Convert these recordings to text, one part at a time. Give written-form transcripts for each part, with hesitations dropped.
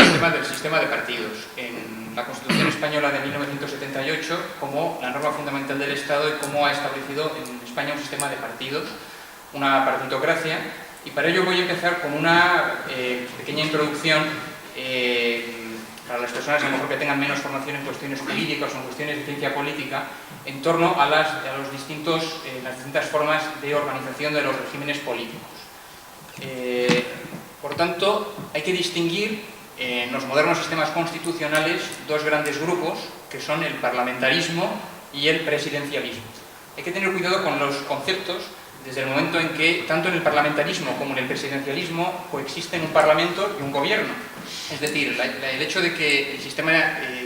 el tema del sistema de partidos. En la Constitución Española de 1978, como la norma fundamental del Estado y cómo ha establecido en España un sistema de partidos, una partitocracia, y para ello voy a empezar con una pequeña introducción para las personas a lo mejor que tengan menos formación en cuestiones jurídicas o en cuestiones de ciencia política, en torno a las distintas formas de organización de los regímenes políticos. Por tanto, hay que distinguir en los modernos sistemas constitucionales dos grandes grupos, que son el parlamentarismo y el presidencialismo. Hay que tener cuidado con los conceptos desde el momento en que, tanto en el parlamentarismo como en el presidencialismo, coexisten un parlamento y un gobierno. Es decir, el hecho de que el sistema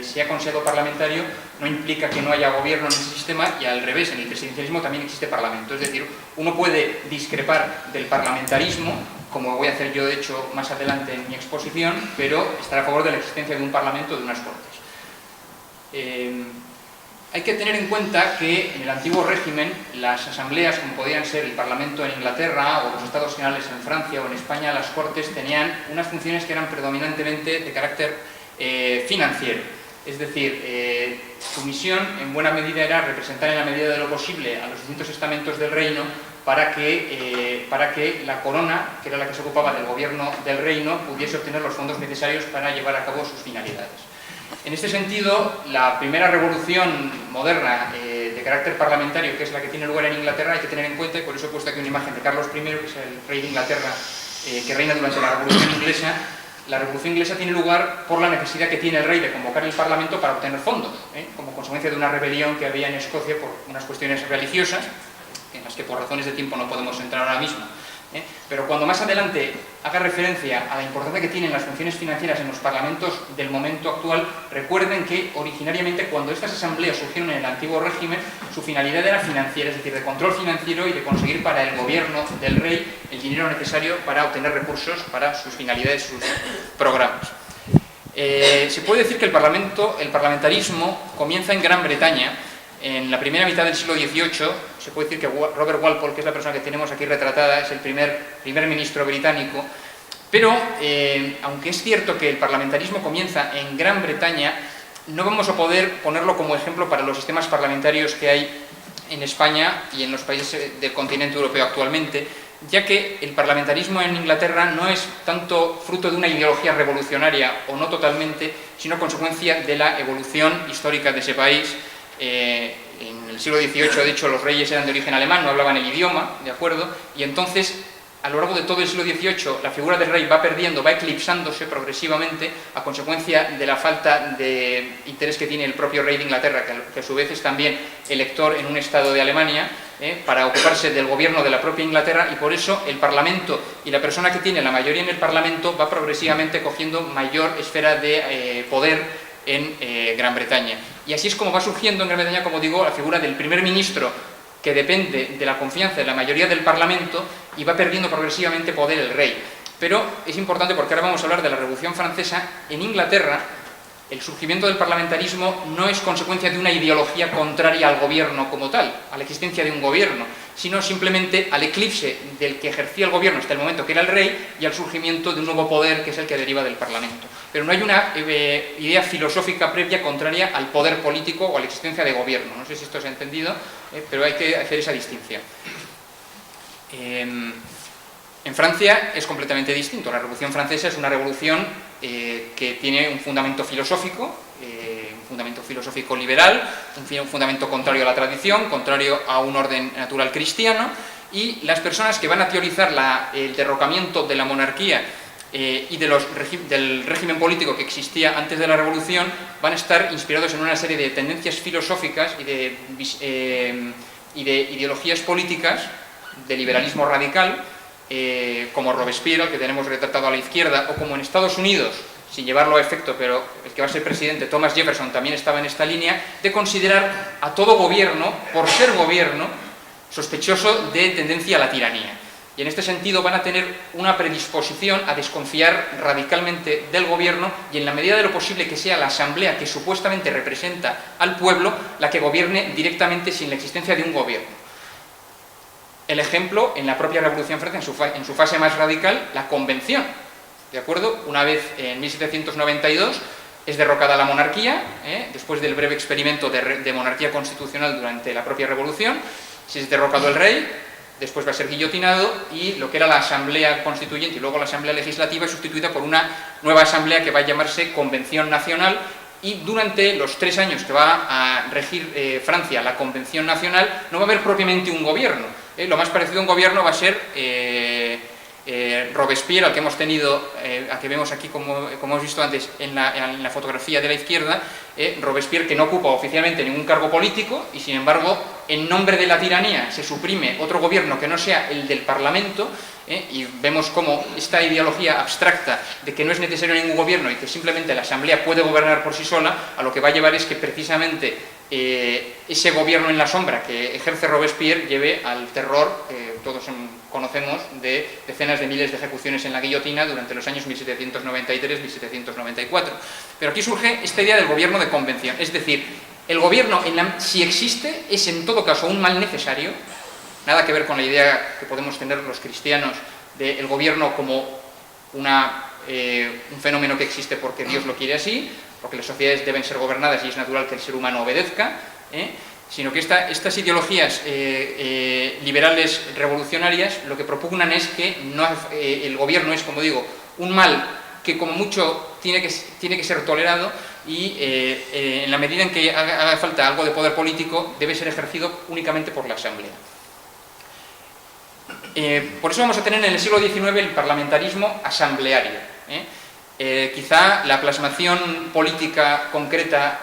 sea considerado parlamentario no implica que no haya gobierno en ese sistema, y al revés, en el presidencialismo también existe parlamento. Es decir, uno puede discrepar del parlamentarismo, como voy a hacer yo de hecho más adelante en mi exposición, pero estar a favor de la existencia de un parlamento, de unas cortes. Hay que tener en cuenta que en el antiguo régimen las asambleas, como podían ser el Parlamento en Inglaterra o los Estados Generales en Francia o en España, las Cortes tenían unas funciones que eran predominantemente de carácter financiero. Es decir, su misión en buena medida era representar en la medida de lo posible a los distintos estamentos del reino para que la corona, que era la que se ocupaba del gobierno del reino, pudiese obtener los fondos necesarios para llevar a cabo sus finalidades. En este sentido, la primera revolución moderna de carácter parlamentario, que es la que tiene lugar en Inglaterra, hay que tener en cuenta, y por eso he puesto aquí una imagen de Carlos I, que es el rey de Inglaterra, que reina durante la Revolución Inglesa. La Revolución Inglesa tiene lugar por la necesidad que tiene el rey de convocar el Parlamento para obtener fondos, como consecuencia de una rebelión que había en Escocia por unas cuestiones religiosas, en las que por razones de tiempo no podemos entrar ahora mismo. Pero cuando más adelante haga referencia a la importancia que tienen las funciones financieras en los parlamentos del momento actual, recuerden que originariamente, cuando estas asambleas surgieron en el antiguo régimen, su finalidad era financiera, es decir, de control financiero y de conseguir para el gobierno del rey el dinero necesario para obtener recursos para sus finalidades, sus programas. Se puede decir que el parlamentarismo comienza en Gran Bretaña. En la primera mitad del siglo XVIII, se puede decir que Robert Walpole, que es la persona que tenemos aquí retratada, es el primer ministro británico, pero aunque es cierto que el parlamentarismo comienza en Gran Bretaña, no vamos a poder ponerlo como ejemplo para los sistemas parlamentarios que hay en España y en los países del continente europeo actualmente, ya que el parlamentarismo en Inglaterra no es tanto fruto de una ideología revolucionaria, o no totalmente, sino consecuencia de la evolución histórica de ese país. En el siglo XVIII, de hecho, los reyes eran de origen alemán, no hablaban el idioma, ¿de acuerdo? Y entonces, a lo largo de todo el siglo XVIII, la figura del rey va perdiendo, va eclipsándose progresivamente a consecuencia de la falta de interés que tiene el propio rey de Inglaterra, que a su vez es también elector en un estado de Alemania, para ocuparse del gobierno de la propia Inglaterra, y por eso el Parlamento y la persona que tiene la mayoría en el Parlamento va progresivamente cogiendo mayor esfera de poder en Gran Bretaña. Y así es como va surgiendo en Gran Bretaña, como digo, la figura del primer ministro, que depende de la confianza de la mayoría del Parlamento, y va perdiendo progresivamente poder el rey. Pero es importante, porque ahora vamos a hablar de la Revolución Francesa. En Inglaterra, el surgimiento del parlamentarismo no es consecuencia de una ideología contraria al gobierno como tal, a la existencia de un gobierno, sino simplemente al eclipse del que ejercía el gobierno hasta el momento, que era el rey, y al surgimiento de un nuevo poder, que es el que deriva del Parlamento. Pero no hay una idea filosófica previa contraria al poder político o a la existencia de gobierno. No sé si esto se ha entendido, pero hay que hacer esa distinción. En Francia es completamente distinto. La Revolución Francesa es una revolución que tiene un fundamento filosófico liberal, un fundamento contrario a la tradición, contrario a un orden natural cristiano, y las personas que van a teorizar el derrocamiento de la monarquía y del régimen político que existía antes de la Revolución van a estar inspirados en una serie de tendencias filosóficas y de ideologías políticas de liberalismo radical, como Robespierre, al que tenemos retratado a la izquierda, o como en Estados Unidos, sin llevarlo a efecto, pero el que va a ser presidente, Thomas Jefferson, también estaba en esta línea, de considerar a todo gobierno, por ser gobierno, sospechoso de tendencia a la tiranía. Y en este sentido van a tener una predisposición a desconfiar radicalmente del gobierno, y en la medida de lo posible que sea la asamblea que supuestamente representa al pueblo la que gobierne directamente sin la existencia de un gobierno. El ejemplo, en la propia Revolución Francesa, en su fase más radical, la convención. ¿de acuerdo? Una vez en 1792 es derrocada la monarquía, después del breve experimento de monarquía constitucional durante la propia revolución, se es derrocado el rey, después va a ser guillotinado y lo que era la asamblea constituyente y luego la asamblea legislativa es sustituida por una nueva asamblea que va a llamarse Convención Nacional, y durante los 3 años que va a regir Francia la Convención Nacional no va a haber propiamente un gobierno. Lo más parecido a un gobierno va a ser Robespierre, al que hemos tenido, al que vemos aquí como hemos visto antes en la fotografía de la izquierda, Robespierre, que no ocupa oficialmente ningún cargo político y sin embargo en nombre de la tiranía se suprime otro gobierno que no sea el del Parlamento, y vemos cómo esta ideología abstracta de que no es necesario ningún gobierno y que simplemente la asamblea puede gobernar por sí sola, a lo que va a llevar es que precisamente ese gobierno en la sombra que ejerce Robespierre lleve al terror que todos conocemos de decenas de miles de ejecuciones en la guillotina durante los años 1793-1794. Pero aquí surge esta idea del gobierno de convención, es decir, el gobierno, si existe, es en todo caso un mal necesario, nada que ver con la idea que podemos tener los cristianos del gobierno como un fenómeno que existe porque Dios lo quiere así, porque las sociedades deben ser gobernadas y es natural que el ser humano obedezca, sino que estas ideologías liberales revolucionarias lo que propugnan es que el gobierno es, como digo, un mal que como mucho tiene que ser tolerado y en la medida en que haga falta algo de poder político debe ser ejercido únicamente por la asamblea. Por eso vamos a tener en el siglo XIX el parlamentarismo asambleario. Quizá la plasmación política concreta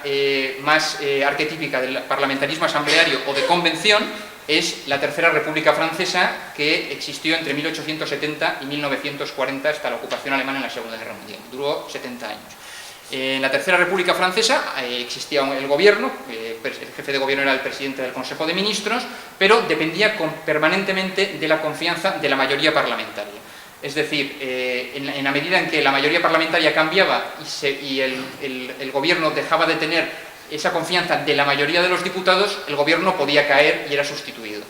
más arquetípica del parlamentarismo asambleario o de convención es la Tercera República Francesa, que existió entre 1870 y 1940 hasta la ocupación alemana en la Segunda Guerra Mundial. Duró 70 años. En la Tercera República Francesa existía el gobierno, el jefe de gobierno era el presidente del Consejo de Ministros, pero dependía permanentemente de la confianza de la mayoría parlamentaria. Es decir, en la medida en que la mayoría parlamentaria cambiaba y el gobierno dejaba de tener esa confianza de la mayoría de los diputados, el gobierno podía caer y era sustituido.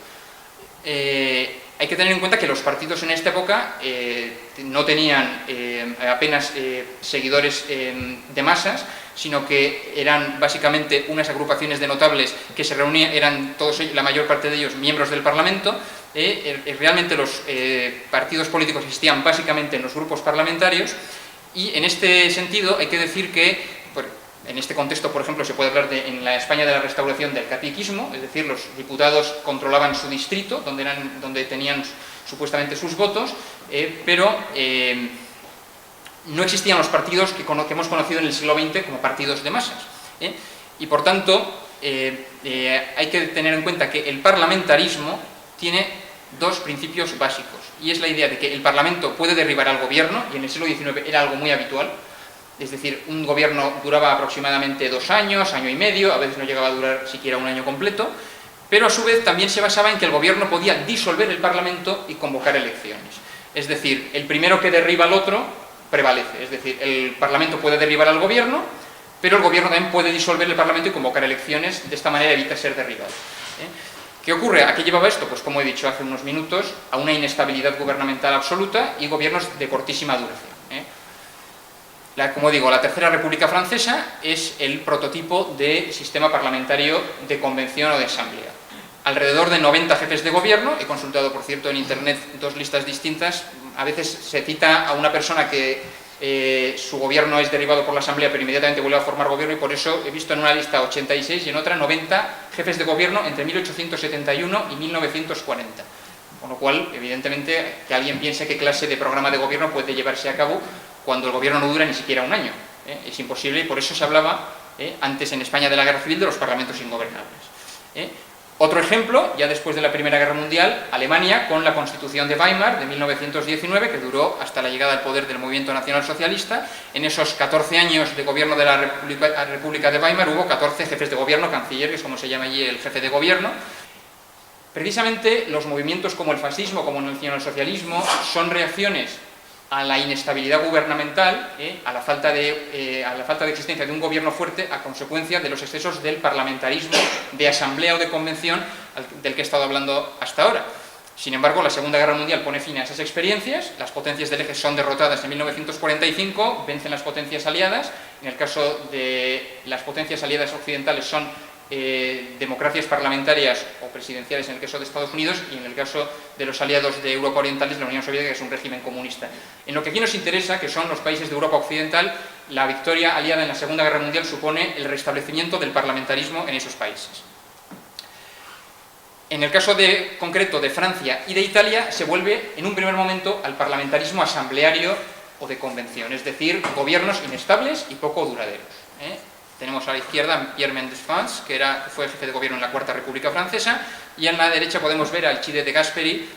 Hay que tener en cuenta que los partidos en esta época no tenían apenas seguidores de masas, sino que eran básicamente unas agrupaciones de notables que se reunían, eran todos, la mayor parte de ellos, miembros del Parlamento. Realmente los partidos políticos existían básicamente en los grupos parlamentarios, y en este sentido hay que decir que en este contexto, por ejemplo, se puede hablar en la España de la Restauración del caciquismo, es decir, los diputados controlaban su distrito, donde tenían supuestamente sus votos, pero no existían los partidos que hemos conocido en el siglo XX como partidos de masas. Y por tanto, hay que tener en cuenta que el parlamentarismo tiene dos principios básicos, y es la idea de que el Parlamento puede derribar al gobierno, y en el siglo XIX era algo muy habitual. Es decir, un gobierno duraba aproximadamente 2 años, año y medio, a veces no llegaba a durar siquiera un año completo, pero a su vez también se basaba en que el gobierno podía disolver el Parlamento y convocar elecciones. Es decir, el primero que derriba al otro prevalece, es decir, el Parlamento puede derribar al gobierno, pero el gobierno también puede disolver el Parlamento y convocar elecciones, de esta manera evita ser derribado. ¿Qué ocurre? ¿A qué llevaba esto? Pues como he dicho hace unos minutos, a una inestabilidad gubernamental absoluta y gobiernos de cortísima duración. Como digo, la Tercera República Francesa es el prototipo de sistema parlamentario de convención o de asamblea. Alrededor de 90 jefes de gobierno, he consultado por cierto en internet 2 listas distintas, a veces se cita a una persona que su gobierno es derribado por la asamblea pero inmediatamente vuelve a formar gobierno, y por eso he visto en una lista 86 y en otra 90 jefes de gobierno entre 1871 y 1940. Con lo cual, evidentemente, que alguien piense qué clase de programa de gobierno puede llevarse a cabo cuando el gobierno no dura ni siquiera un año. Es imposible, y por eso se hablaba antes en España de la Guerra Civil de los parlamentos ingobernables. Otro ejemplo, ya después de la Primera Guerra Mundial, Alemania con la Constitución de Weimar de 1919, que duró hasta la llegada al poder del movimiento nacional socialista. En esos 14 años de gobierno de la República de Weimar hubo 14 jefes de gobierno, cancilleres, como se llama allí el jefe de gobierno. Precisamente los movimientos como el fascismo, como el nacionalsocialismo, son reacciones a la inestabilidad gubernamental, a la falta de existencia de un gobierno fuerte a consecuencia de los excesos del parlamentarismo de asamblea o de convención del que he estado hablando hasta ahora. Sin embargo, la Segunda Guerra Mundial pone fin a esas experiencias, las potencias del eje son derrotadas en 1945, vencen las potencias aliadas, en el caso de las potencias aliadas occidentales son democracias parlamentarias o presidenciales en el caso de Estados Unidos, y en el caso de los aliados de Europa Oriental es la Unión Soviética, que es un régimen comunista. En lo que aquí nos interesa, que son los países de Europa Occidental, la victoria aliada en la Segunda Guerra Mundial supone el restablecimiento del parlamentarismo en esos países. En el caso concreto de Francia y de Italia, se vuelve en un primer momento al parlamentarismo asambleario o de convención, es decir, gobiernos inestables y poco duraderos. Tenemos a la izquierda Pierre Mendès France, que fue jefe de gobierno en la Cuarta República Francesa, y en la derecha podemos ver al Alcide de Gasperi,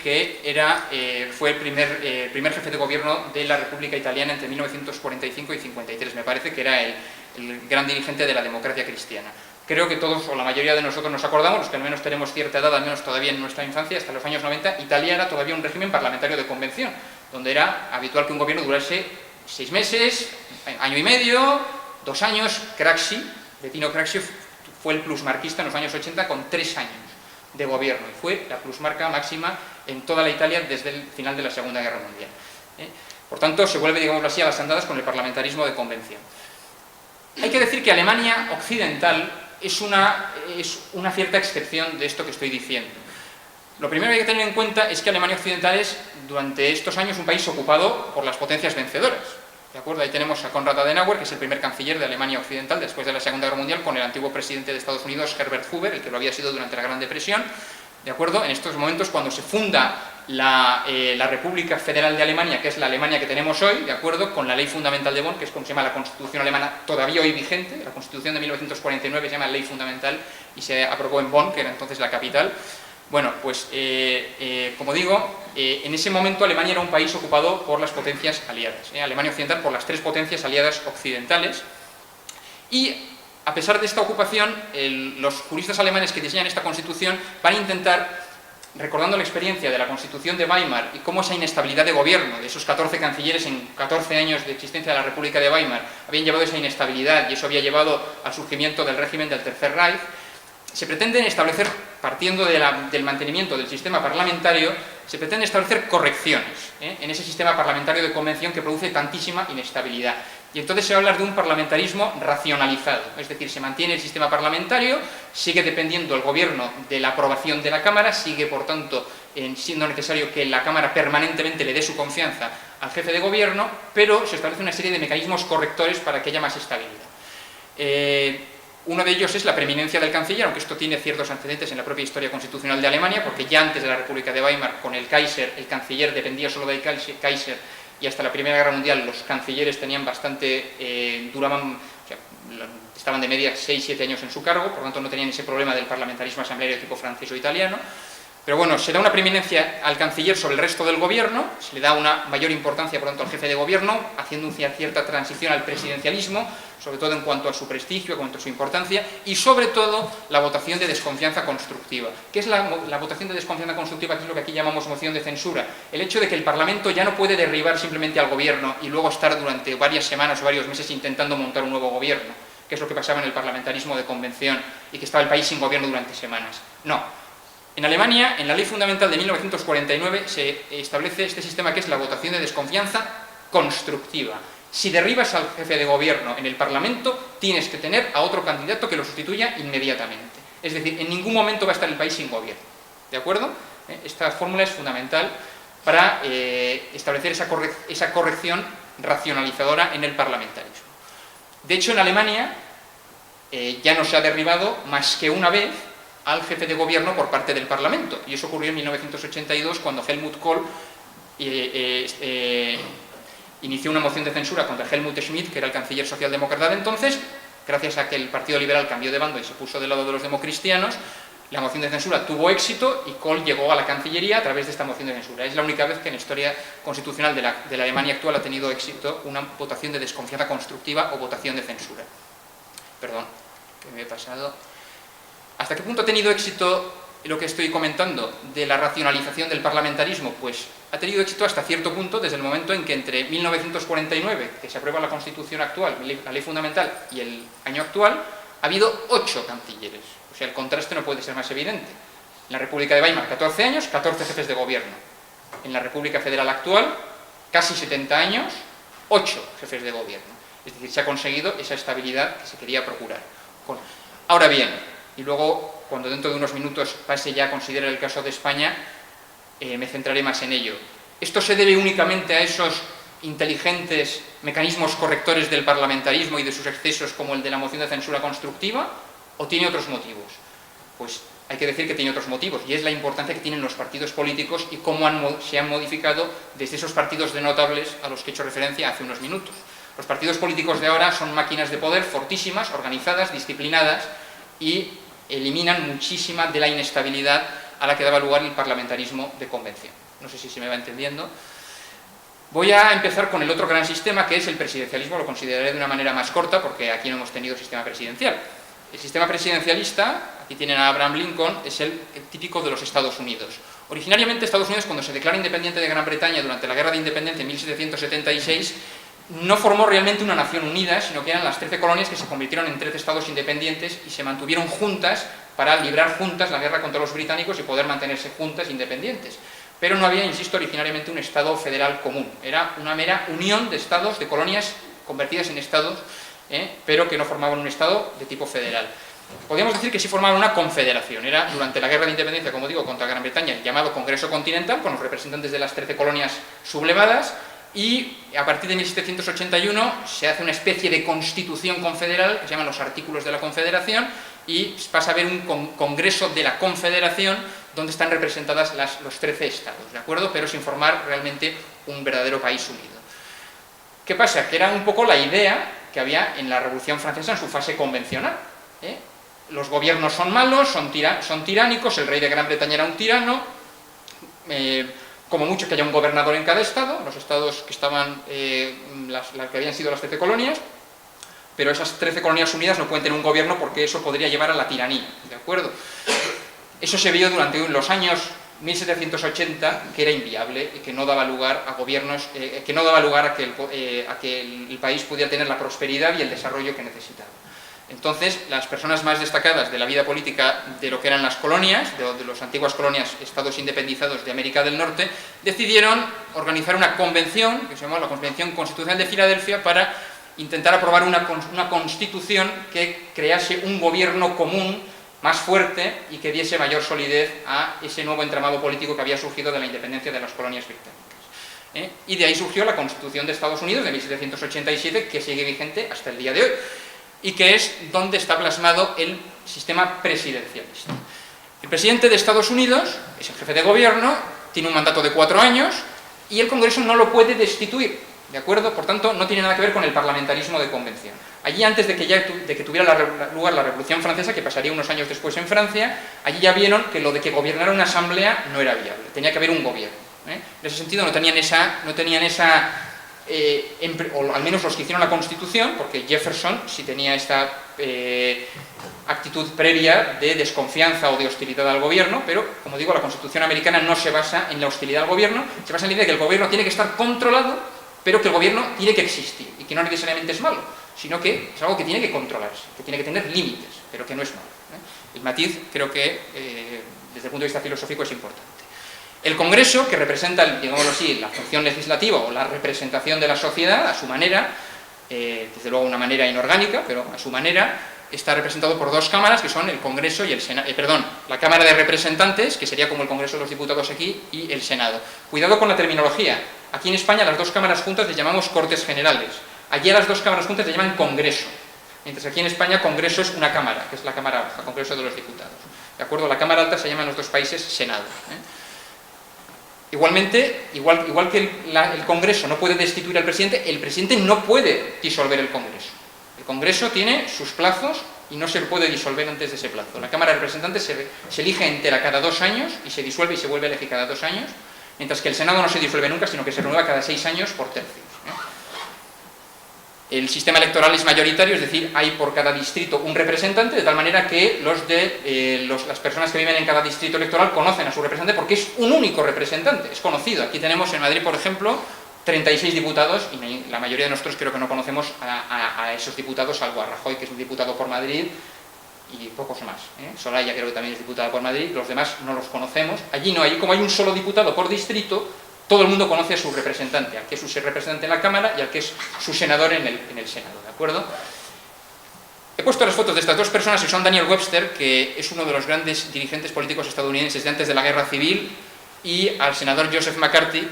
que fue el primer jefe de gobierno de la República Italiana entre 1945 y 53. Me parece que era el gran dirigente de la democracia cristiana. Creo que todos, o la mayoría de nosotros, nos acordamos, los que al menos tenemos cierta edad, al menos todavía en nuestra infancia, hasta los años 90, Italia era todavía un régimen parlamentario de convención, donde era habitual que un gobierno durase 6 meses, año y medio, 2 años. Craxi, Bettino Craxi, fue el plusmarquista en los años 80 con 3 años de gobierno, y fue la plusmarca máxima en toda la Italia desde el final de la Segunda Guerra Mundial. Por tanto, se vuelve, digámoslo así, a las andadas con el parlamentarismo de convención. Hay que decir que Alemania occidental es una cierta excepción de esto que estoy diciendo. Lo primero que hay que tener en cuenta es que Alemania occidental es, durante estos años, un país ocupado por las potencias vencedoras. ¿De acuerdo? Ahí tenemos a Konrad Adenauer, que es el primer canciller de Alemania occidental después de la Segunda Guerra Mundial, con el antiguo presidente de Estados Unidos, Herbert Hoover, el que lo había sido durante la Gran Depresión. ¿De acuerdo? En estos momentos, cuando se funda la República Federal de Alemania, que es la Alemania que tenemos hoy, ¿de acuerdo?, con la Ley Fundamental de Bonn, que es como se llama la Constitución alemana todavía hoy vigente. La Constitución de 1949 se llama Ley Fundamental y se aprobó en Bonn, que era entonces la capital. Bueno, pues como digo, en ese momento Alemania era un país ocupado por las potencias aliadas. Alemania occidental por las 3 potencias aliadas occidentales. Y a pesar de esta ocupación, los juristas alemanes que diseñan esta Constitución van a intentar, recordando la experiencia de la Constitución de Weimar y cómo esa inestabilidad de gobierno, de esos 14 cancilleres en 14 años de existencia de la República de Weimar, habían llevado esa inestabilidad y eso había llevado al surgimiento del régimen del Tercer Reich, se pretenden establecer, partiendo del mantenimiento del sistema parlamentario, se pretende establecer correcciones en ese sistema parlamentario de convención que produce tantísima inestabilidad. Y entonces se va a hablar de un parlamentarismo racionalizado, es decir, se mantiene el sistema parlamentario, sigue dependiendo el gobierno de la aprobación de la Cámara, sigue, por tanto, siendo necesario que la Cámara permanentemente le dé su confianza al jefe de gobierno, pero se establece una serie de mecanismos correctores para que haya más estabilidad. Uno de ellos es la preeminencia del canciller, aunque esto tiene ciertos antecedentes en la propia historia constitucional de Alemania, porque ya antes de la República de Weimar, con el Kaiser, el canciller dependía solo del Kaiser, y hasta la Primera Guerra Mundial los cancilleres tenían estaban de media 6-7 años en su cargo, por lo tanto no tenían ese problema del parlamentarismo asambleario tipo francés o italiano. Pero bueno, se da una preeminencia al canciller sobre el resto del gobierno, se le da una mayor importancia, por tanto, al jefe de gobierno, haciendo una cierta transición al presidencialismo, sobre todo en cuanto a su prestigio, en cuanto a su importancia, y sobre todo la votación de desconfianza constructiva. ¿Qué es la votación de desconfianza constructiva? Que es lo que aquí llamamos moción de censura. El hecho de que el Parlamento ya no puede derribar simplemente al gobierno y luego estar durante varias semanas o varios meses intentando montar un nuevo gobierno, que es lo que pasaba en el parlamentarismo de convención y que estaba el país sin gobierno durante semanas. No. En Alemania, en la Ley Fundamental de 1949, se establece este sistema que es la votación de desconfianza constructiva. Si derribas al jefe de gobierno en el Parlamento, tienes que tener a otro candidato que lo sustituya inmediatamente. Es decir, en ningún momento va a estar el país sin gobierno. ¿De acuerdo? Esta fórmula es fundamental para establecer esa corrección racionalizadora en el parlamentarismo. De hecho, en Alemania ya no se ha derribado más que una vez al jefe de gobierno por parte del Parlamento, y eso ocurrió en 1982 cuando Helmut Kohl inició una moción de censura contra Helmut Schmidt, que era el canciller socialdemócrata de entonces. Gracias a que el Partido Liberal cambió de bando y se puso del lado de los democristianos, la moción de censura tuvo éxito y Kohl llegó a la Cancillería a través de esta moción de censura. Es la única vez que en la historia constitucional de la Alemania actual ha tenido éxito una votación de desconfianza constructiva o votación de censura. Perdón, que me he pasado. ¿Hasta qué punto ha tenido éxito lo que estoy comentando de la racionalización del parlamentarismo? Pues ha tenido éxito hasta cierto punto desde el momento en que entre 1949, que se aprueba la Constitución actual, la Ley Fundamental, y el año actual, ha habido 8 cancilleres. O sea, el contraste no puede ser más evidente. En la República de Weimar, 14 años, 14 jefes de gobierno. En la República Federal actual, casi 70 años, 8 jefes de gobierno. Es decir, se ha conseguido esa estabilidad que se quería procurar. Ahora bien, y luego, cuando dentro de unos minutos pase ya a considerar el caso de España, me centraré más en ello. ¿Esto se debe únicamente a esos inteligentes mecanismos correctores del parlamentarismo y de sus excesos, como el de la moción de censura constructiva, o tiene otros motivos? Pues hay que decir que tiene otros motivos, y es la importancia que tienen los partidos políticos y cómo se han modificado desde esos partidos de notables a los que he hecho referencia hace unos minutos. Los partidos políticos de ahora son máquinas de poder fortísimas, organizadas, disciplinadas, y eliminan muchísima de la inestabilidad a la que daba lugar el parlamentarismo de convención. No sé si se me va entendiendo. Voy a empezar con el otro gran sistema, que es el presidencialismo. Lo consideraré de una manera más corta, porque aquí no hemos tenido sistema presidencial. El sistema presidencialista, aquí tienen a Abraham Lincoln, es el típico de los Estados Unidos. Originariamente Estados Unidos, cuando se declara independiente de Gran Bretaña durante la Guerra de Independencia en 1776, no formó realmente una nación unida, sino que eran las 13 colonias que se convirtieron en 13 estados independientes y se mantuvieron juntas para librar juntas la guerra contra los británicos y poder mantenerse juntas independientes. Pero no había, insisto, originariamente un estado federal común. Era una mera unión de estados, de colonias convertidas en estados, pero que no formaban un estado de tipo federal. Podríamos decir que sí formaban una confederación. Era durante la guerra de independencia, como digo, contra Gran Bretaña, el llamado Congreso Continental, con los representantes de las 13 colonias sublevadas, y a partir de 1781 se hace una especie de constitución confederal, que se llaman los artículos de la Confederación, y pasa a haber un Congreso de la Confederación, donde están representadas los 13 estados, ¿de acuerdo? Pero sin formar realmente un verdadero país unido. ¿Qué pasa? Que era un poco la idea que había en la Revolución Francesa en su fase convencional. Los gobiernos son malos, son tiránicos, el rey de Gran Bretaña era un tirano, como mucho que haya un gobernador en cada estado, los estados que estaban, las que habían sido las 13 colonias, pero esas 13 colonias unidas no pueden tener un gobierno porque eso podría llevar a la tiranía, ¿de acuerdo? Eso se vio durante los años 1780, que era inviable y que no daba lugar a gobiernos, que no daba lugar a que el país pudiera tener la prosperidad y el desarrollo que necesitaba. Entonces, las personas más destacadas de la vida política de lo que eran las colonias, de las antiguas colonias, estados independizados de América del Norte, decidieron organizar una convención, que se llamó la Convención Constitucional de Filadelfia, para intentar aprobar una constitución que crease un gobierno común más fuerte y que diese mayor solidez a ese nuevo entramado político que había surgido de la independencia de las colonias británicas. Y de ahí surgió la Constitución de Estados Unidos de 1787, que sigue vigente hasta el día de hoy, y que es donde está plasmado el sistema presidencialista. El presidente de Estados Unidos es el jefe de gobierno, tiene un mandato de 4 años y el Congreso no lo puede destituir, ¿de acuerdo? Por tanto, no tiene nada que ver con el parlamentarismo de convención. Allí, antes de que tuviera lugar la Revolución Francesa, que pasaría unos años después en Francia, allí ya vieron que lo de que gobernara una asamblea no era viable, tenía que haber un gobierno. En ese sentido no tenían esa o al menos los que hicieron la Constitución, porque Jefferson sí tenía esta actitud previa de desconfianza o de hostilidad al gobierno, pero, como digo, la Constitución americana no se basa en la hostilidad al gobierno, se basa en la idea de que el gobierno tiene que estar controlado, pero que el gobierno tiene que existir, y que no necesariamente es malo, sino que es algo que tiene que controlarse, que tiene que tener límites, pero que no es malo. El matiz, creo que, desde el punto de vista filosófico, es importante. El Congreso, que representa, digámoslo así, la función legislativa o la representación de la sociedad a su manera, desde luego una manera inorgánica, pero a su manera, está representado por 2 cámaras, que son el Congreso y el Senado, la Cámara de Representantes, que sería como el Congreso de los Diputados aquí, y el Senado. Cuidado con la terminología. Aquí en España las 2 cámaras juntas les llamamos Cortes Generales. Allí a las 2 cámaras juntas les llaman Congreso. Mientras aquí en España Congreso es una cámara, que es la Cámara Baja, Congreso de los Diputados. ¿De acuerdo? La Cámara Alta se llama en los 2 países Senado. Igualmente, igual que el Congreso no puede destituir al presidente, el presidente no puede disolver el Congreso. El Congreso tiene sus plazos y no se puede disolver antes de ese plazo. La Cámara de Representantes se elige entera cada 2 años y se disuelve y se vuelve a elegir cada 2 años, mientras que el Senado no se disuelve nunca, sino que se renueva cada 6 años por tercios. El sistema electoral es mayoritario, es decir, hay por cada distrito un representante, de tal manera que las personas que viven en cada distrito electoral conocen a su representante porque es un único representante, es conocido. Aquí tenemos en Madrid, por ejemplo, 36 diputados y la mayoría de nosotros creo que no conocemos a esos diputados, salvo a Rajoy, que es un diputado por Madrid, y pocos más. Soraya creo que también es diputada por Madrid, los demás no los conocemos. Allí no, allí como hay un solo diputado por distrito, todo el mundo conoce a su representante, al que es su representante en la Cámara y al que es su senador en el Senado, ¿de acuerdo? He puesto las fotos de estas dos personas, que son Daniel Webster, que es uno de los grandes dirigentes políticos estadounidenses de antes de la Guerra Civil, y al senador Joseph McCarthy,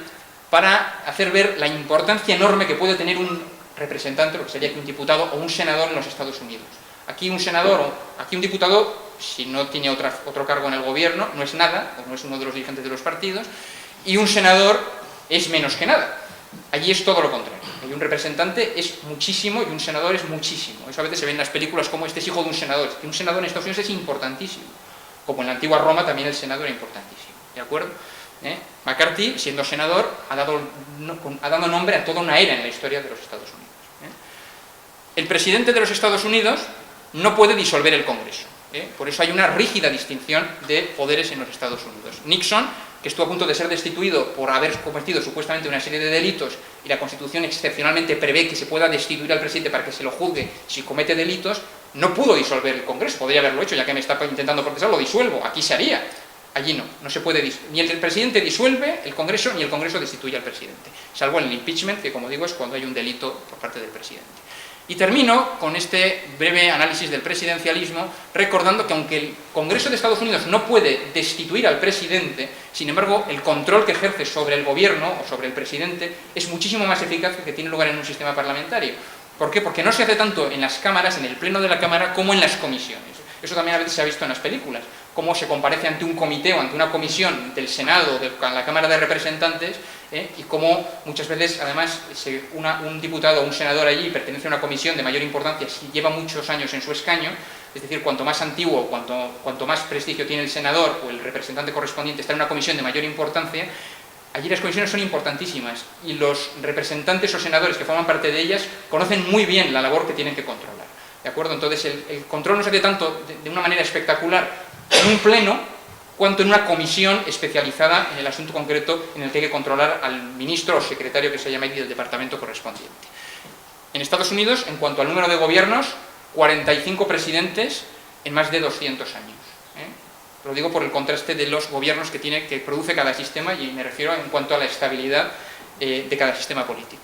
para hacer ver la importancia enorme que puede tener un representante, lo que sería un diputado o un senador en los Estados Unidos. Aquí un senador, aquí un diputado, si no tiene otro cargo en el gobierno, no es nada, o no es uno de los dirigentes de los partidos, y un senador es menos que nada. Allí es todo lo contrario. Allí un representante es muchísimo y un senador es muchísimo. Eso a veces se ve en las películas como este es hijo de un senador. Y un senador en Estados Unidos es importantísimo. Como en la antigua Roma también el senado era importantísimo. ¿De acuerdo? McCarthy, siendo senador, ha dado nombre a toda una era en la historia de los Estados Unidos. El presidente de los Estados Unidos no puede disolver el Congreso. Por eso hay una rígida distinción de poderes en los Estados Unidos. Nixon, que estuvo a punto de ser destituido por haber cometido supuestamente una serie de delitos, y la Constitución excepcionalmente prevé que se pueda destituir al presidente para que se lo juzgue si comete delitos, no pudo disolver el Congreso. Podría haberlo hecho, ya que me está intentando protestar, lo disuelvo, aquí se haría. Allí no se puede ni el presidente disuelve el Congreso, ni el Congreso destituye al presidente, salvo en el impeachment, que como digo es cuando hay un delito por parte del presidente. Y termino con este breve análisis del presidencialismo, recordando que aunque el Congreso de Estados Unidos no puede destituir al presidente, sin embargo, el control que ejerce sobre el gobierno o sobre el presidente es muchísimo más eficaz que el que tiene lugar en un sistema parlamentario. ¿Por qué? Porque no se hace tanto en las cámaras, en el pleno de la Cámara, como en las comisiones. Eso también a veces se ha visto en las películas, cómo se comparece ante un comité o ante una comisión del Senado, de la Cámara de Representantes, y cómo muchas veces, además, un diputado o un senador allí pertenece a una comisión de mayor importancia si lleva muchos años en su escaño, es decir, cuanto más antiguo, cuanto más prestigio tiene el senador o el representante correspondiente está en una comisión de mayor importancia, allí las comisiones son importantísimas y los representantes o senadores que forman parte de ellas conocen muy bien la labor que tienen que controlar. ¿De acuerdo? Entonces el control no se hace tanto de una manera espectacular en un pleno, cuanto en una comisión especializada en el asunto concreto en el que hay que controlar al ministro o secretario que se llama ahí del departamento correspondiente. En Estados Unidos, en cuanto al número de gobiernos, 45 presidentes en más de 200 años. Lo digo por el contraste de los gobiernos que produce cada sistema, y me refiero en cuanto a la estabilidad de cada sistema político.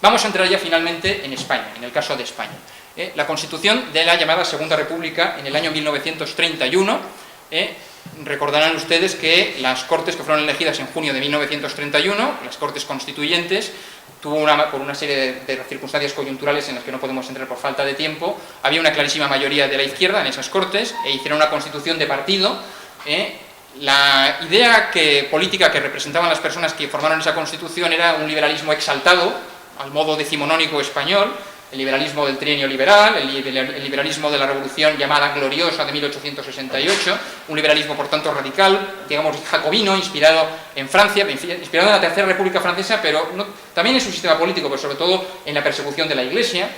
Vamos a entrar ya finalmente en España, en el caso de España. La Constitución de la llamada Segunda República en el año 1931, recordarán ustedes que las Cortes que fueron elegidas en junio de 1931, las Cortes Constituyentes, por una serie de circunstancias coyunturales en las que no podemos entrar por falta de tiempo, había una clarísima mayoría de la izquierda en esas Cortes e hicieron una constitución de partido. La idea política que representaban las personas que formaron esa constitución era un liberalismo exaltado, al modo decimonónico español, el liberalismo del trienio liberal, el liberalismo de la revolución llamada gloriosa de 1868, un liberalismo por tanto radical, digamos jacobino, inspirado en Francia, inspirado en la Tercera República Francesa, pero también en su sistema político, pero sobre todo en la persecución de la Iglesia.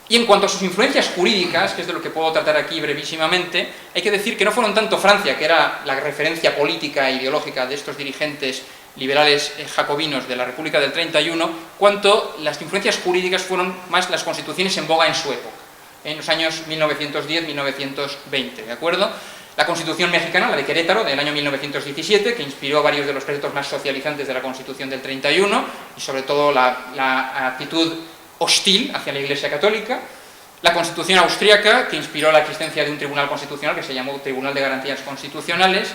Y en cuanto a sus influencias jurídicas, que es de lo que puedo tratar aquí brevísimamente, hay que decir que no fueron tanto Francia, que era la referencia política e ideológica de estos dirigentes liberales jacobinos de la República del 31, cuanto las influencias jurídicas fueron más las constituciones en boga en su época, en los años 1910-1920, ¿de acuerdo? La Constitución mexicana, la de Querétaro, del año 1917, que inspiró varios de los preceptos más socializantes de la Constitución del 31, y sobre todo la actitud hostil hacia la Iglesia Católica. La Constitución austríaca, que inspiró la existencia de un tribunal constitucional que se llamó Tribunal de Garantías Constitucionales,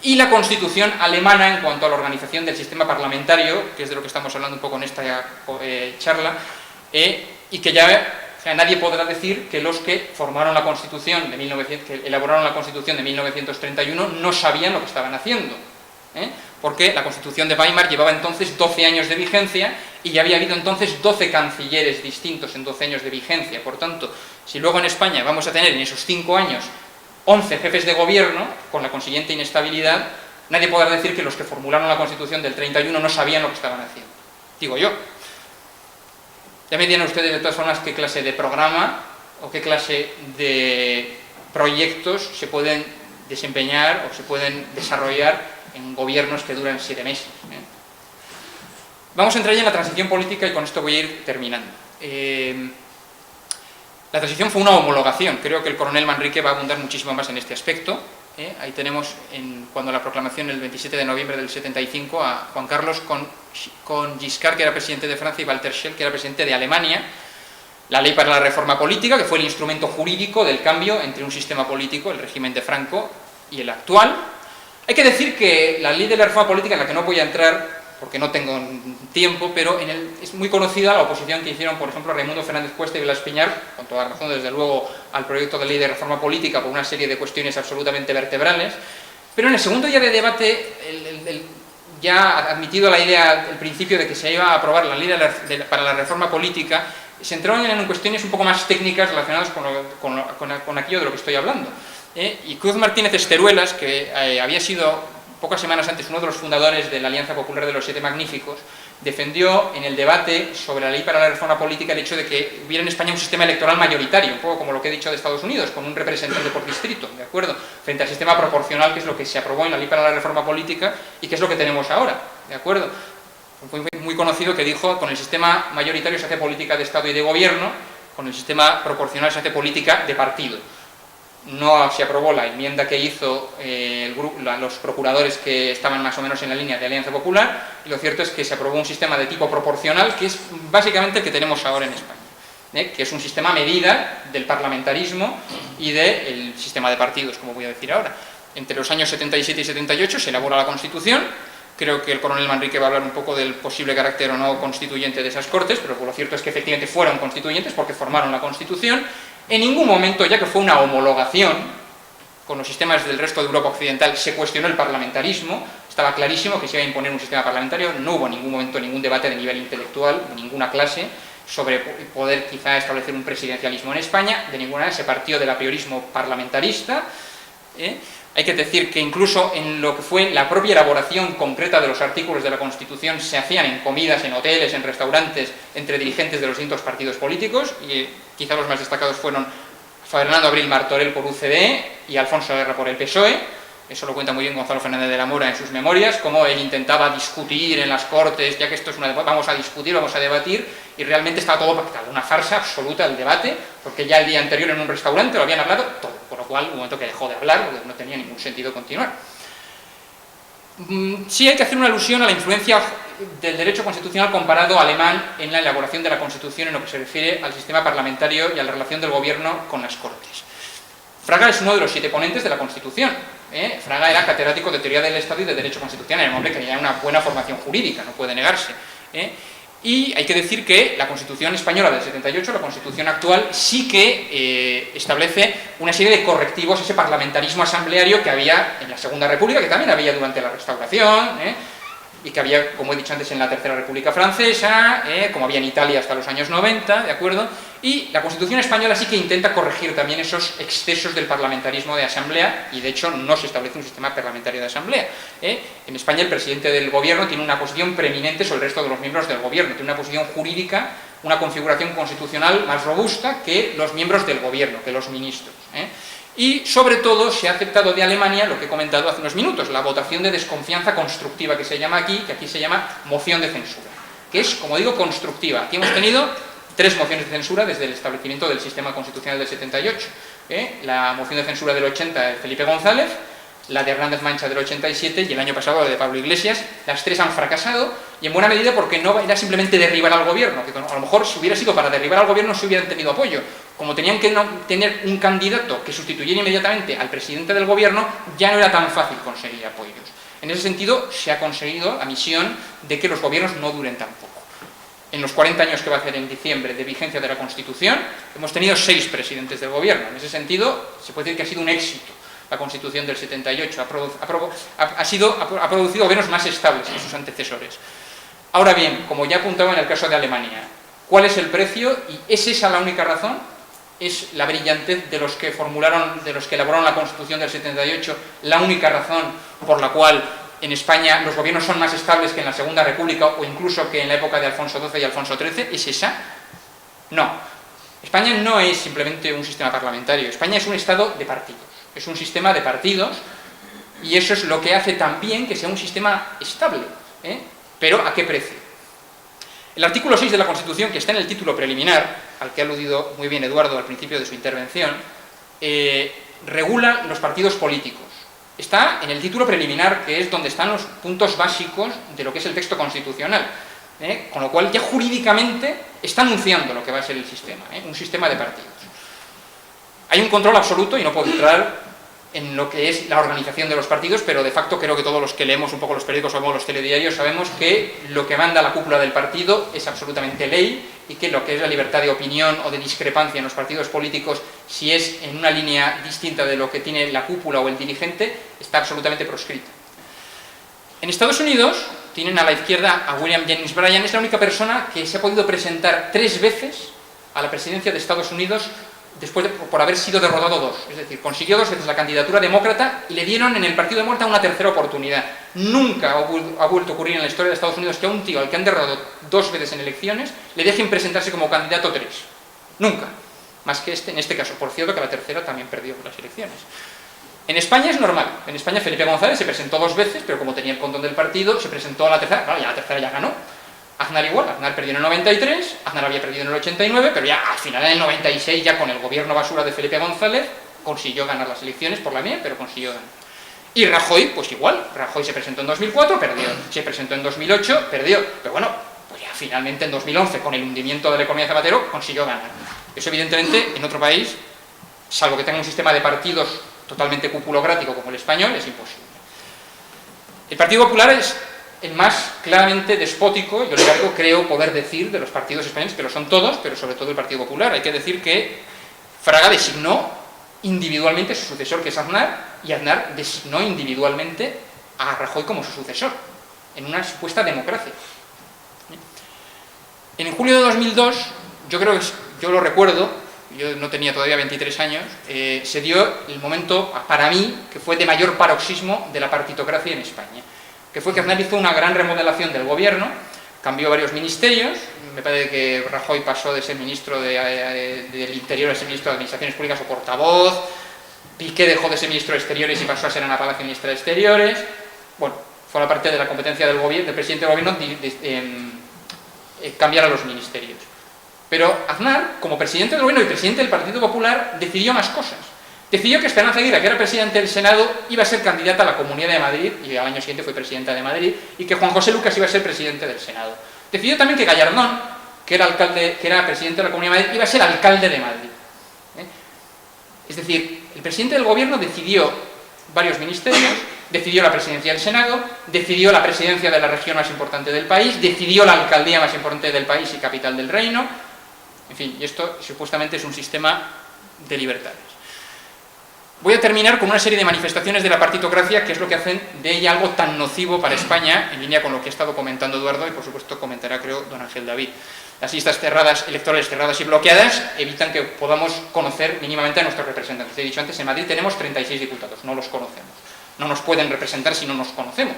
y la Constitución alemana en cuanto a la organización del sistema parlamentario, que es de lo que estamos hablando un poco en esta charla, y que ya nadie podrá decir que los que formaron la Constitución que elaboraron la Constitución de 1931 no sabían lo que estaban haciendo, porque la Constitución de Weimar llevaba entonces 12 años de vigencia y ya había habido entonces 12 cancilleres distintos en 12 años de vigencia. Por tanto, si luego en España vamos a tener en esos 5 años 11 jefes de gobierno, con la consiguiente inestabilidad, nadie podrá decir que los que formularon la Constitución del 31 no sabían lo que estaban haciendo. Digo yo. Ya me dirán ustedes de todas formas qué clase de programa o qué clase de proyectos se pueden desempeñar o se pueden desarrollar en gobiernos que duran 7 meses. Vamos a entrar ya en la transición política y con esto voy a ir terminando. La transición fue una homologación. Creo que el coronel Manrique va a abundar muchísimo más en este aspecto. Ahí tenemos, cuando la proclamación el 27 de noviembre del 75, a Juan Carlos con Giscard, que era presidente de Francia, y Walter Scheel, que era presidente de Alemania. La ley para la reforma política, que fue el instrumento jurídico del cambio entre un sistema político, el régimen de Franco, y el actual. Hay que decir que la ley de la reforma política, en la que no voy a entrar porque no tengo tiempo, pero es muy conocida la oposición que hicieron, por ejemplo, Raimundo Fernández Cuesta y Blas Piñar, con toda razón, desde luego, al proyecto de ley de reforma política por una serie de cuestiones absolutamente vertebrales. Pero en el segundo día de debate, ya admitido la idea, el principio de que se iba a aprobar la ley para la reforma política, se entraron en cuestiones un poco más técnicas relacionadas con aquello de lo que estoy hablando. Y Cruz Martínez Esteruelas, que había sido pocas semanas antes uno de los fundadores de la Alianza Popular de los Siete Magníficos, defendió en el debate sobre la ley para la reforma política el hecho de que hubiera en España un sistema electoral mayoritario, un poco como lo que he dicho de Estados Unidos, con un representante por distrito, ¿de acuerdo?, frente al sistema proporcional, que es lo que se aprobó en la ley para la reforma política y que es lo que tenemos ahora, ¿de acuerdo? Fue muy conocido que dijo: con el sistema mayoritario se hace política de Estado y de gobierno, con el sistema proporcional se hace política de partido. No se aprobó la enmienda que hizo los procuradores que estaban más o menos en la línea de Alianza Popular, y lo cierto es que se aprobó un sistema de tipo proporcional, que es básicamente el que tenemos ahora en España, que es un sistema a medida del parlamentarismo y del sistema de partidos, como voy a decir ahora. Entre los años 77 y 78 se elabora la Constitución. Creo que el coronel Manrique va a hablar un poco del posible carácter o no constituyente de esas Cortes, pero lo cierto es que efectivamente fueron constituyentes porque formaron la Constitución. En ningún momento, ya que fue una homologación con los sistemas del resto de Europa Occidental, se cuestionó el parlamentarismo. Estaba clarísimo que se iba a imponer un sistema parlamentario. No hubo en ningún momento ningún debate de nivel intelectual, de ninguna clase, sobre poder quizá establecer un presidencialismo en España. De ninguna manera se partió del apriorismo parlamentarista. Hay que decir que incluso en lo que fue la propia elaboración concreta de los artículos de la Constitución se hacían en comidas, en hoteles, en restaurantes, entre dirigentes de los distintos partidos políticos, y quizá los más destacados fueron Fernando Abril Martorell por UCD y Alfonso Guerra por el PSOE. Eso lo cuenta muy bien Gonzalo Fernández de la Mora en sus memorias, cómo él intentaba discutir en las Cortes, ya que esto es vamos a discutir, vamos a debatir, y realmente estaba todo pactado, una farsa absoluta el debate, porque ya el día anterior en un restaurante lo habían hablado todo, por lo cual un momento que dejó de hablar, porque no tenía ningún sentido continuar. Sí hay que hacer una alusión a la influencia del derecho constitucional comparado alemán en la elaboración de la Constitución en lo que se refiere al sistema parlamentario y a la relación del gobierno con las Cortes. Fraga es uno de los 7 ponentes de la Constitución. Fraga era catedrático de Teoría del Estado y de Derecho Constitucional, era un hombre que tenía una buena formación jurídica, no puede negarse. Y hay que decir que la Constitución española del 78, la Constitución actual, sí que establece una serie de correctivos a ese parlamentarismo asambleario que había en la Segunda República, que también había durante la Restauración, y que había, como he dicho antes, en la Tercera República Francesa, como había en Italia hasta los años 90, ¿de acuerdo? Y la Constitución española sí que intenta corregir también esos excesos del parlamentarismo de asamblea, y de hecho no se establece un sistema parlamentario de asamblea. En España el presidente del gobierno tiene una posición preeminente sobre el resto de los miembros del gobierno, tiene una posición jurídica, una configuración constitucional más robusta que los miembros del gobierno, que los ministros. Y sobre todo se ha aceptado de Alemania lo que he comentado hace unos minutos, la votación de desconfianza constructiva, que se llama aquí, que aquí se llama moción de censura, que es, como digo, constructiva. Aquí hemos tenido 3 mociones de censura desde el establecimiento del sistema constitucional del 78. La moción de censura del 80 de Felipe González, la de Hernández Mancha del 87 y el año pasado la de Pablo Iglesias. Las 3 han fracasado, y en buena medida porque no era simplemente derribar al gobierno, que a lo mejor si hubiera sido para derribar al gobierno sí hubieran tenido apoyo. Como tenían que tener un candidato que sustituyera inmediatamente al presidente del gobierno, ya no era tan fácil conseguir apoyos. En ese sentido se ha conseguido la misión de que los gobiernos no duren tan poco. En los 40 años que va a hacer en diciembre de vigencia de la Constitución, hemos tenido 6 presidentes del gobierno. En ese sentido, se puede decir que ha sido un éxito la Constitución del 78. Ha producido gobiernos más estables que sus antecesores. Ahora bien, como ya apuntaba en el caso de Alemania, ¿cuál es el precio? ¿Y es esa la única razón? ¿Es la brillantez de los que elaboraron la Constitución del 78 la única razón por la cual en España los gobiernos son más estables que en la Segunda República o incluso que en la época de Alfonso XII y Alfonso XIII? ¿Es esa? No. España no es simplemente un sistema parlamentario. España es un estado de partidos. Es un sistema de partidos, y eso es lo que hace también que sea un sistema estable. ¿Pero a qué precio? El artículo 6 de la Constitución, que está en el título preliminar, al que ha aludido muy bien Eduardo al principio de su intervención, regula los partidos políticos. Está en el título preliminar, que es donde están los puntos básicos de lo que es el texto constitucional. Con lo cual ya jurídicamente está anunciando lo que va a ser el sistema, un sistema de partidos. Hay un control absoluto, y no puedo entrar en lo que es la organización de los partidos, pero de facto creo que todos los que leemos un poco los periódicos o los telediarios sabemos que lo que manda la cúpula del partido es absolutamente ley, y que lo que es la libertad de opinión o de discrepancia en los partidos políticos, si es en una línea distinta de lo que tiene la cúpula o el dirigente, está absolutamente proscrita. En Estados Unidos tienen a la izquierda a William Jennings Bryan. Es la única persona que se ha podido presentar 3 veces a la presidencia de Estados Unidos por haber sido derrotado 2. Es decir, consiguió 2 veces la candidatura demócrata y le dieron en el partido de muerta una tercera oportunidad. Nunca ha vuelto a ocurrir en la historia de Estados Unidos que a un tío al que han derrotado 2 veces en elecciones le dejen presentarse como candidato 3. Nunca. Más que en este caso. Por cierto, que la tercera también perdió las elecciones. En España es normal. En España Felipe González se presentó 2 veces, pero como tenía el condón del partido, se presentó a la tercera. Claro, ya la tercera ya ganó. Aznar igual, Aznar perdió en el 93, Aznar había perdido en el 89, pero ya al final en el 96, ya con el gobierno basura de Felipe González, consiguió ganar las elecciones por la mía, pero consiguió ganar. Y Rajoy, pues igual. Rajoy se presentó en 2004, perdió. Se presentó en 2008, perdió. Pero bueno, pues ya finalmente en 2011, con el hundimiento de la economía de Zapatero, consiguió ganar. Eso evidentemente en otro país, salvo que tenga un sistema de partidos totalmente cupulocrático como el español, es imposible. El Partido Popular es el más claramente despótico y oligarco, creo poder decir, de los partidos españoles, que lo son todos, pero sobre todo el Partido Popular. Hay que decir que Fraga designó individualmente su sucesor, que es Aznar, y Aznar designó individualmente a Rajoy como su sucesor, en una supuesta democracia. En julio de 2002, yo lo recuerdo, yo no tenía todavía 23 años, se dio el momento, para mí, que fue de mayor paroxismo de la partitocracia en España, que fue que Aznar hizo una gran remodelación del gobierno, cambió varios ministerios. Me parece que Rajoy pasó de ser ministro del Interior a ser ministro de Administraciones Públicas o portavoz, Piqué dejó de ser ministro de Exteriores y pasó a ser Ana Palacio ministra de Exteriores. Bueno, fue la parte de la competencia del presidente del gobierno cambiar a los ministerios. Pero Aznar, como presidente del gobierno y presidente del Partido Popular, decidió más cosas. Decidió que Esperanza Aguirre, que era presidente del Senado, iba a ser candidata a la Comunidad de Madrid, y al año siguiente fue presidenta de Madrid, y que Juan José Lucas iba a ser presidente del Senado. Decidió también que Gallardón, que era presidente de la Comunidad de Madrid, iba a ser alcalde de Madrid. Es decir, el presidente del gobierno decidió varios ministerios, decidió la presidencia del Senado, decidió la presidencia de la región más importante del país, decidió la alcaldía más importante del país y capital del reino. En fin, y esto supuestamente es un sistema de libertades. Voy a terminar con una serie de manifestaciones de la partitocracia, que es lo que hacen de ella algo tan nocivo para España, en línea con lo que ha estado comentando Eduardo, y por supuesto comentará, creo, don Ángel David. Las listas electorales cerradas y bloqueadas evitan que podamos conocer mínimamente a nuestros representantes. He dicho antes, en Madrid tenemos 36 diputados, no los conocemos. No nos pueden representar si no nos conocemos.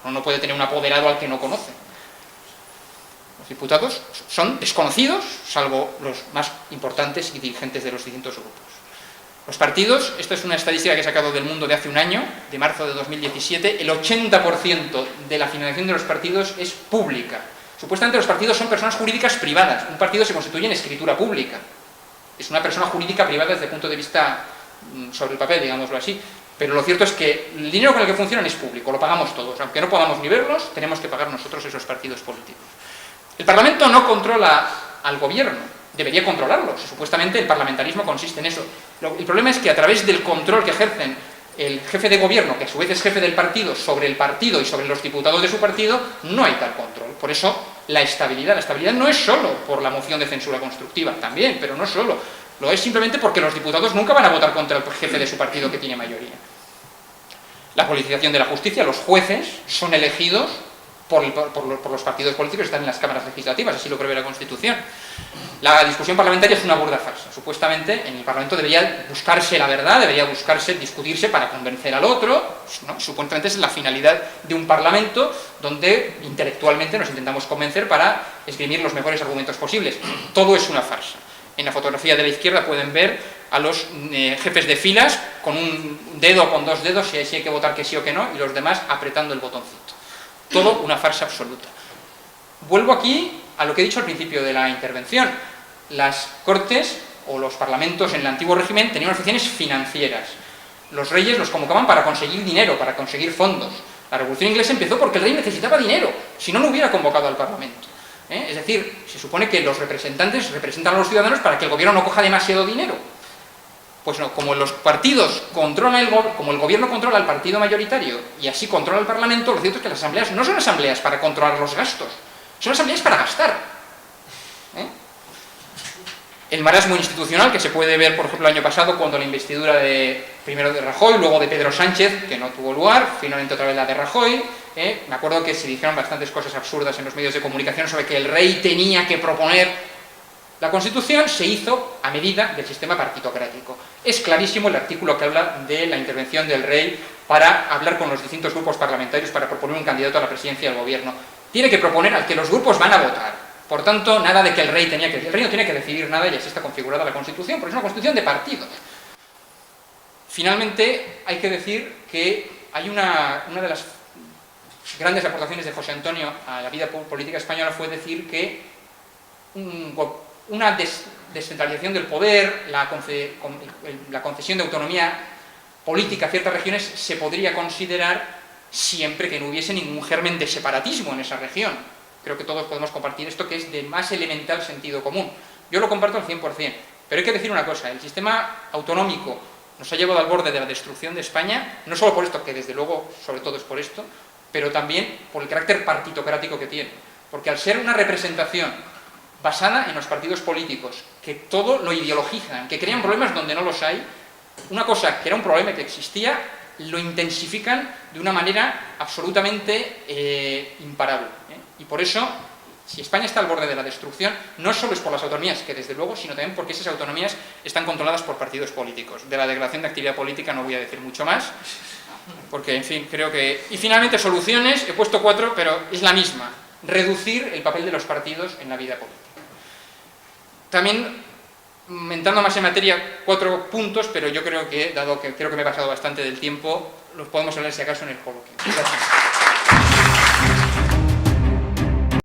Uno no puede tener un apoderado al que no conoce. Los diputados son desconocidos, salvo los más importantes y dirigentes de los distintos grupos. Los partidos, esto es una estadística que he sacado del Mundo de hace un año, de marzo de 2017, el 80% de la financiación de los partidos es pública. Supuestamente los partidos son personas jurídicas privadas. Un partido se constituye en escritura pública. Es una persona jurídica privada desde el punto de vista sobre el papel, digámoslo así. Pero lo cierto es que el dinero con el que funcionan es público, lo pagamos todos. Aunque no podamos ni verlos, tenemos que pagar nosotros esos partidos políticos. El Parlamento no controla al gobierno, debería controlarlo. Supuestamente el parlamentarismo consiste en eso. El problema es que a través del control que ejercen el jefe de gobierno, que a su vez es jefe del partido, sobre el partido y sobre los diputados de su partido, no hay tal control. Por eso la estabilidad no es solo por la moción de censura constructiva, también, pero no solo. Lo es simplemente porque los diputados nunca van a votar contra el jefe de su partido que tiene mayoría. La politización de la justicia, los jueces son elegidos por los partidos políticos que están en las cámaras legislativas, así lo prevé la Constitución. La discusión parlamentaria es una burda farsa. Supuestamente en el Parlamento debería buscarse la verdad, debería discutirse para convencer al otro, ¿no? Supuestamente es la finalidad de un Parlamento donde intelectualmente nos intentamos convencer para esgrimir los mejores argumentos posibles. Todo es una farsa. En la fotografía de la izquierda pueden ver a los jefes de filas con un dedo o con 2 dedos, si hay que votar que sí o que no, y los demás apretando el botoncito. Todo una farsa absoluta. Vuelvo aquí a lo que he dicho al principio de la intervención. Las cortes o los parlamentos en el antiguo régimen tenían unas funciones financieras. Los reyes los convocaban para conseguir dinero, para conseguir fondos. La Revolución Inglesa empezó porque el rey necesitaba dinero, si no, no hubiera convocado al Parlamento. Es decir, se supone que los representantes representan a los ciudadanos para que el gobierno no coja demasiado dinero. Pues no, como los partidos controlan como el gobierno controla el partido mayoritario y así controla el Parlamento, lo cierto es que las asambleas no son asambleas para controlar los gastos, son asambleas para gastar. El marasmo institucional que se puede ver, por ejemplo, el año pasado cuando la investidura primero de Rajoy, luego de Pedro Sánchez, que no tuvo lugar, finalmente otra vez la de Rajoy. Me acuerdo que se dijeron bastantes cosas absurdas en los medios de comunicación sobre que el rey tenía que proponer. La Constitución se hizo a medida del sistema partitocrático. Es clarísimo el artículo que habla de la intervención del rey para hablar con los distintos grupos parlamentarios para proponer un candidato a la presidencia del gobierno. Tiene que proponer al que los grupos van a votar. Por tanto, nada de que el rey no tiene que decidir nada y así está configurada la Constitución, porque es una Constitución de partidos. Finalmente, hay que decir que hay una de las grandes aportaciones de José Antonio a la vida política española fue decir que una descentralización del poder, la concesión de autonomía política a ciertas regiones se podría considerar siempre que no hubiese ningún germen de separatismo en esa región. Creo que todos podemos compartir esto, que es de más elemental sentido común. Yo lo comparto al 100%, pero hay que decir una cosa, el sistema autonómico nos ha llevado al borde de la destrucción de España, no solo por esto, que desde luego, sobre todo es por esto, pero también por el carácter partitocrático que tiene. Porque al ser una representación basada en los partidos políticos, que todo lo ideologizan, que crean problemas donde no los hay, una cosa que era un problema que existía, lo intensifican de una manera absolutamente imparable. Y por eso, si España está al borde de la destrucción, no solo es por las autonomías, que desde luego, sino también porque esas autonomías están controladas por partidos políticos. De la declaración de actividad política no voy a decir mucho más, porque, en fin, creo que... Y finalmente, soluciones, he puesto 4, pero es la misma. Reducir el papel de los partidos en la vida política. También, entrando más en materia, 4 puntos, pero yo creo que, dado que creo que me he pasado bastante del tiempo, los podemos hablar si acaso en el coloquio. Gracias.